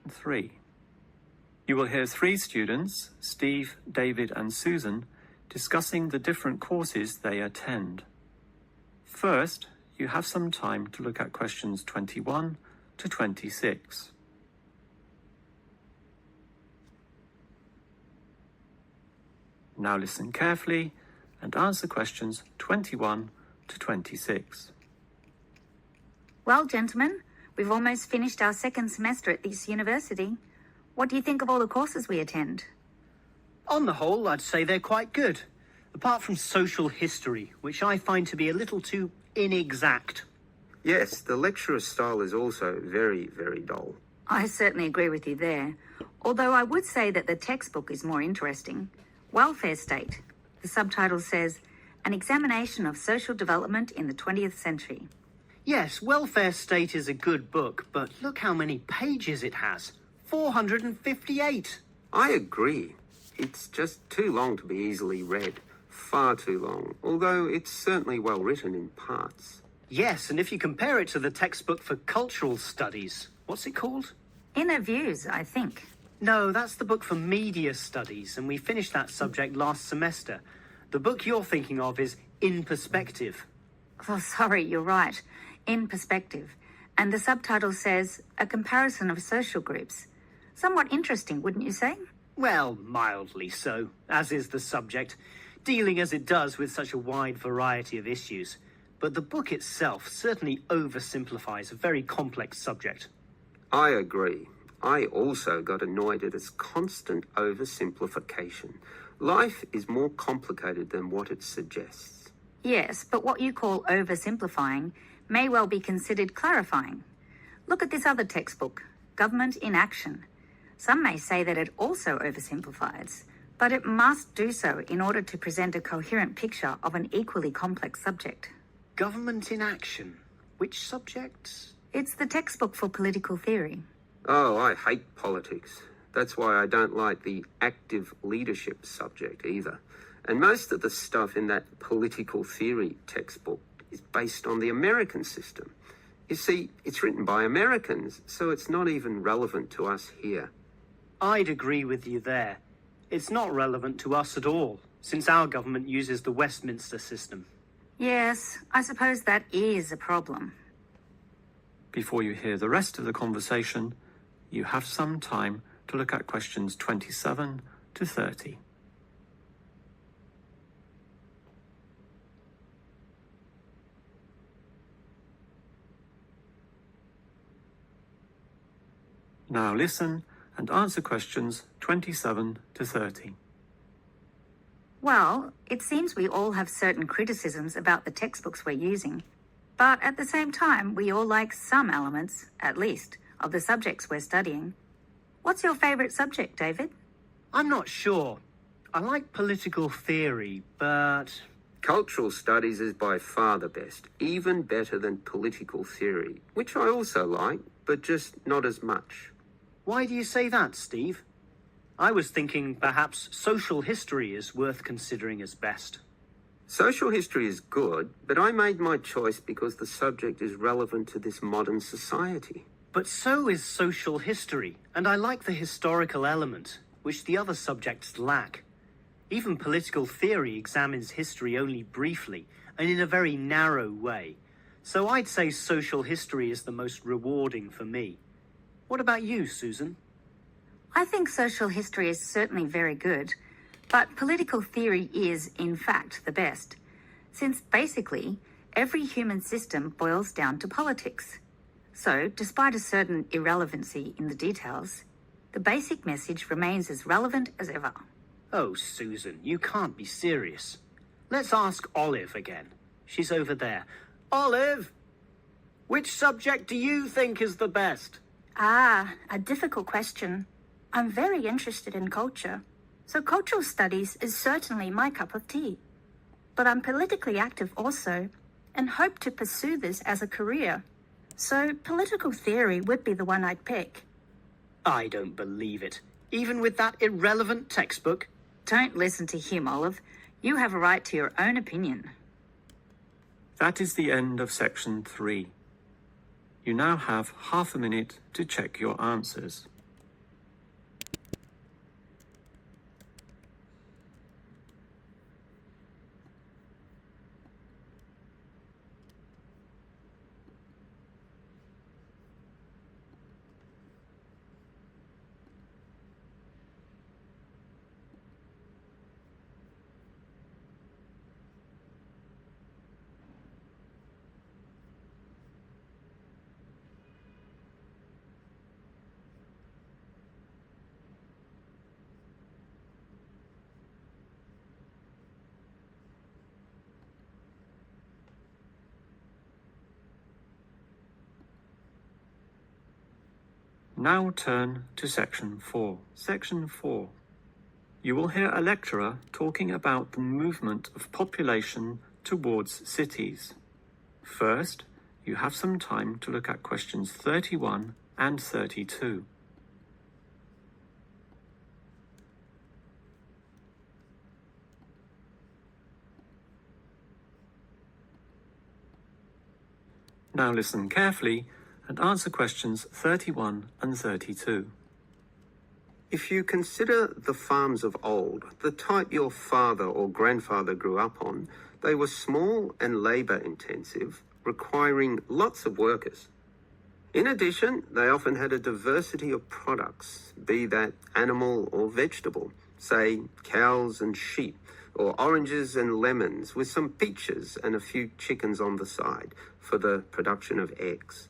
section 3. You will hear 3 students, Steve, David and Susan, discussing the different courses they attend. First, you have some time to look at questions 21 to 26. Now listen carefully and answer questions 21 to 26. Well, gentlemen, we've almost finished our second semester at this university. What do you think of all the courses we attend? On the whole, I'd say they're quite good, apart from social history, which I find to be a little too inexact. Yes, the lecturer's style is also very, very dull. I certainly agree with you there, although I would say that the textbook is more interesting. Welfare State. The subtitle says, An Examination of Social Development in the 20th Century. Yes, Welfare State is a good book, but look how many pages it has. 458. I agree. It's just too long to be easily read. Far too long, although it's certainly well written in parts. Yes, and if you compare it to the textbook for cultural studies, what's it called? Inner Views, I think. No, that's the book for media studies, and we finished that subject last semester. The book you're thinking of is In Perspective. Oh, sorry, you're right. In Perspective. And the subtitle says, A Comparison of Social Groups. Somewhat interesting, wouldn't you say? Well, mildly so, as is the subject, dealing as it does with such a wide variety of issues. But the book itself certainly oversimplifies a very complex subject. I agree. I also got annoyed at its constant oversimplification. Life is more complicated than what it suggests. Yes, but what you call oversimplifying may well be considered clarifying. Look at this other textbook, Government in Action. Some may say that it also oversimplifies, but it must do so in order to present a coherent picture of an equally complex subject. Government in Action? Which subject? It's the textbook for political theory. Oh, I hate politics. That's why I don't like the active leadership subject either. And most of the stuff in that political theory textbook is based on the American system. You see, it's written by Americans, so it's not even relevant to us here. I'd agree with you there. It's not relevant to us at all, since our government uses the Westminster system. Yes, I suppose that is a problem. Before you hear the rest of the conversation, you have some time to look at questions 27 to 30. Now listen and answer questions 27 to 30. Well, it seems we all have certain criticisms about the textbooks we're using, but at the same time, we all like some elements, at least, of the subjects we're studying. What's your favourite subject, David? I'm not sure. I like political theory, but... Cultural studies is by far the best, even better than political theory, which I also like, but just not as much. Why do you say that, Steve? I was thinking perhaps social history is worth considering as best. Social history is good, but I made my choice because the subject is relevant to this modern society. But so is social history, and I like the historical element, which the other subjects lack. Even political theory examines history only briefly, and in a very narrow way. So I'd say social history is the most rewarding for me. What about you, Susan? I think social history is certainly very good, but political theory is, in fact, the best, since basically every human system boils down to politics. So, despite a certain irrelevancy in the details, the basic message remains as relevant as ever. Oh, Susan, you can't be serious. Let's ask Olive again. She's over there. Olive, which subject do you think is the best? Ah, a difficult question. I'm very interested in culture, so cultural studies is certainly my cup of tea. But I'm politically active also, and hope to pursue this as a career. So political theory would be the one I'd pick. I don't believe it. Even with that irrelevant textbook? Don't listen to him, Olive. You have a right to your own opinion. That is the end of section 3. You now have half a minute to check your answers. Now turn to Section 4. Section 4. You will hear a lecturer talking about the movement of population towards cities. First, you have some time to look at questions 31 and 32. Now listen carefully and answer questions 31 and 32. If you consider the farms of old, the type your father or grandfather grew up on, they were small and labour-intensive, requiring lots of workers. In addition, they often had a diversity of products, be that animal or vegetable, say cows and sheep, or oranges and lemons, with some peaches and a few chickens on the side for the production of eggs.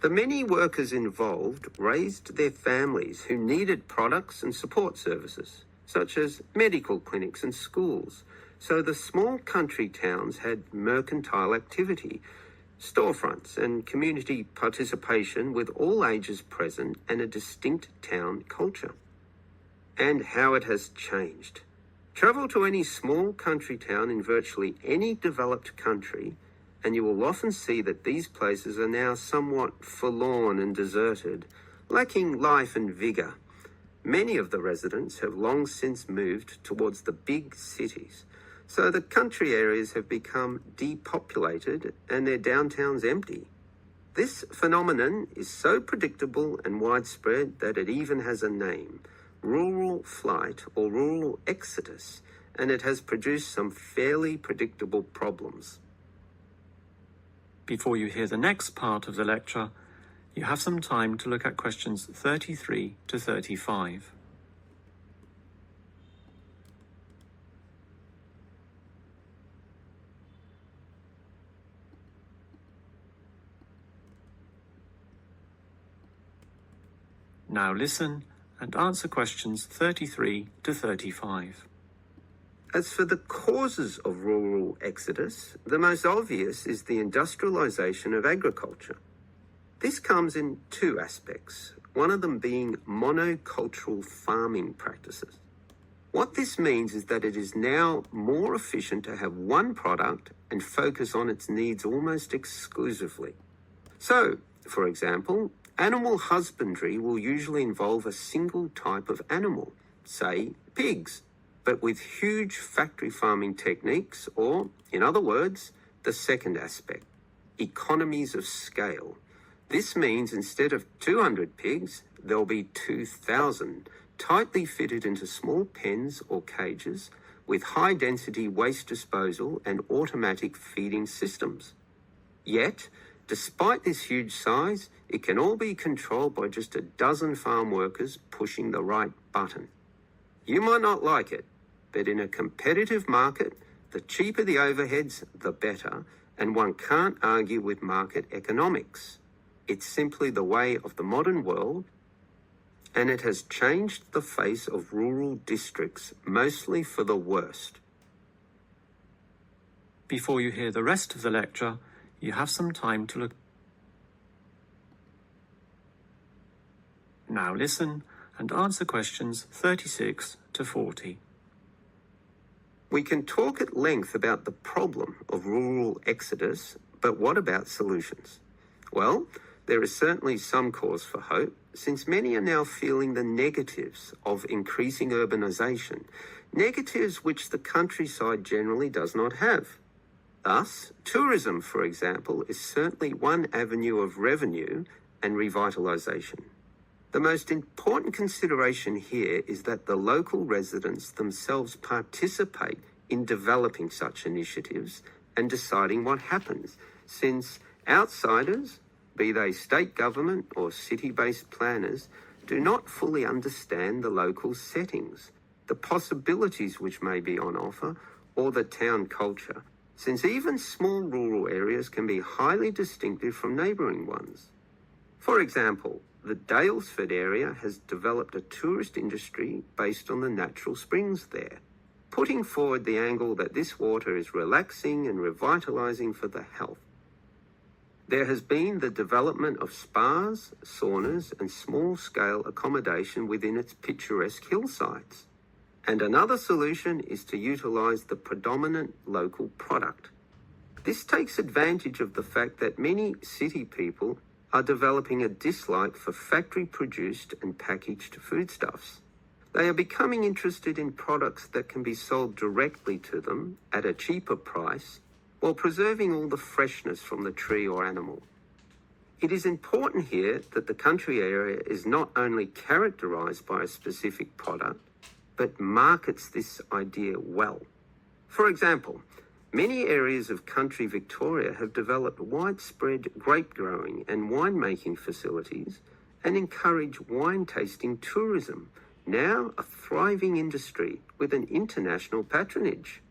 The many workers involved raised their families who needed products and support services, such as medical clinics and schools. So the small country towns had mercantile activity, storefronts and community participation with all ages present and a distinct town culture. And how it has changed. Travel to any small country town in virtually any developed country, and you will often see that these places are now somewhat forlorn and deserted, lacking life and vigour. Many of the residents have long since moved towards the big cities, so the country areas have become depopulated and their downtowns empty. This phenomenon is so predictable and widespread that it even has a name, rural flight or rural exodus, and it has produced some fairly predictable problems. Before you hear the next part of the lecture, you have some time to look at questions 33 to 35. Now listen and answer questions 33 to 35. As for the causes of rural exodus, the most obvious is the industrialisation of agriculture. This comes in two aspects, one of them being monocultural farming practices. What this means is that it is now more efficient to have one product and focus on its needs almost exclusively. So, for example, animal husbandry will usually involve a single type of animal, say pigs, but with huge factory farming techniques, or, in other words, the second aspect, economies of scale. This means instead of 200 pigs, there'll be 2,000, tightly fitted into small pens or cages with high-density waste disposal and automatic feeding systems. Yet, despite this huge size, it can all be controlled by just a dozen farm workers pushing the right button. You might not like it, but in a competitive market, the cheaper the overheads, the better, and one can't argue with market economics. It's simply the way of the modern world, and it has changed the face of rural districts, mostly for the worst. Before you hear the rest of the lecture, you have some time to look. Now listen and answer questions 36 to 40. We can talk at length about the problem of rural exodus, but what about solutions? Well, there is certainly some cause for hope, since many are now feeling the negatives of increasing urbanisation, negatives which the countryside generally does not have. Thus, tourism, for example, is certainly one avenue of revenue and revitalisation. The most important consideration here is that the local residents themselves participate in developing such initiatives and deciding what happens, since outsiders, be they state government or city-based planners, do not fully understand the local settings, the possibilities which may be on offer, or the town culture, since even small rural areas can be highly distinctive from neighbouring ones. For example, the Daylesford area has developed a tourist industry based on the natural springs there, putting forward the angle that this water is relaxing and revitalising for the health. There has been the development of spas, saunas, and small-scale accommodation within its picturesque hillsides. And another solution is to utilise the predominant local product. This takes advantage of the fact that many city people are developing a dislike for factory-produced and packaged foodstuffs. They are becoming interested in products that can be sold directly to them at a cheaper price while preserving all the freshness from the tree or animal. It is important here that the country area is not only characterised by a specific product, but markets this idea well. For example, many areas of country Victoria have developed widespread grape growing and winemaking facilities and encourage wine tasting tourism, now a thriving industry with an international patronage.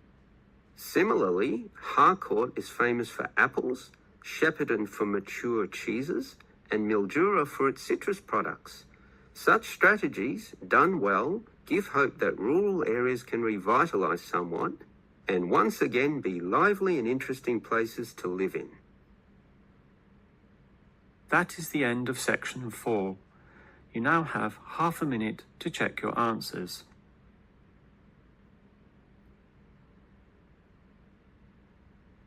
Similarly, Harcourt is famous for apples, Shepparton for mature cheeses, and Mildura for its citrus products. Such strategies, done well, give hope that rural areas can revitalise somewhat and once again be lively and interesting places to live in. That is the end of section 4. You now have half a minute to check your answers.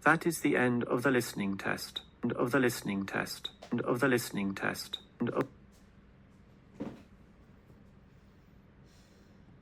That is the end of the listening test, and of the listening test, and of the listening test, and of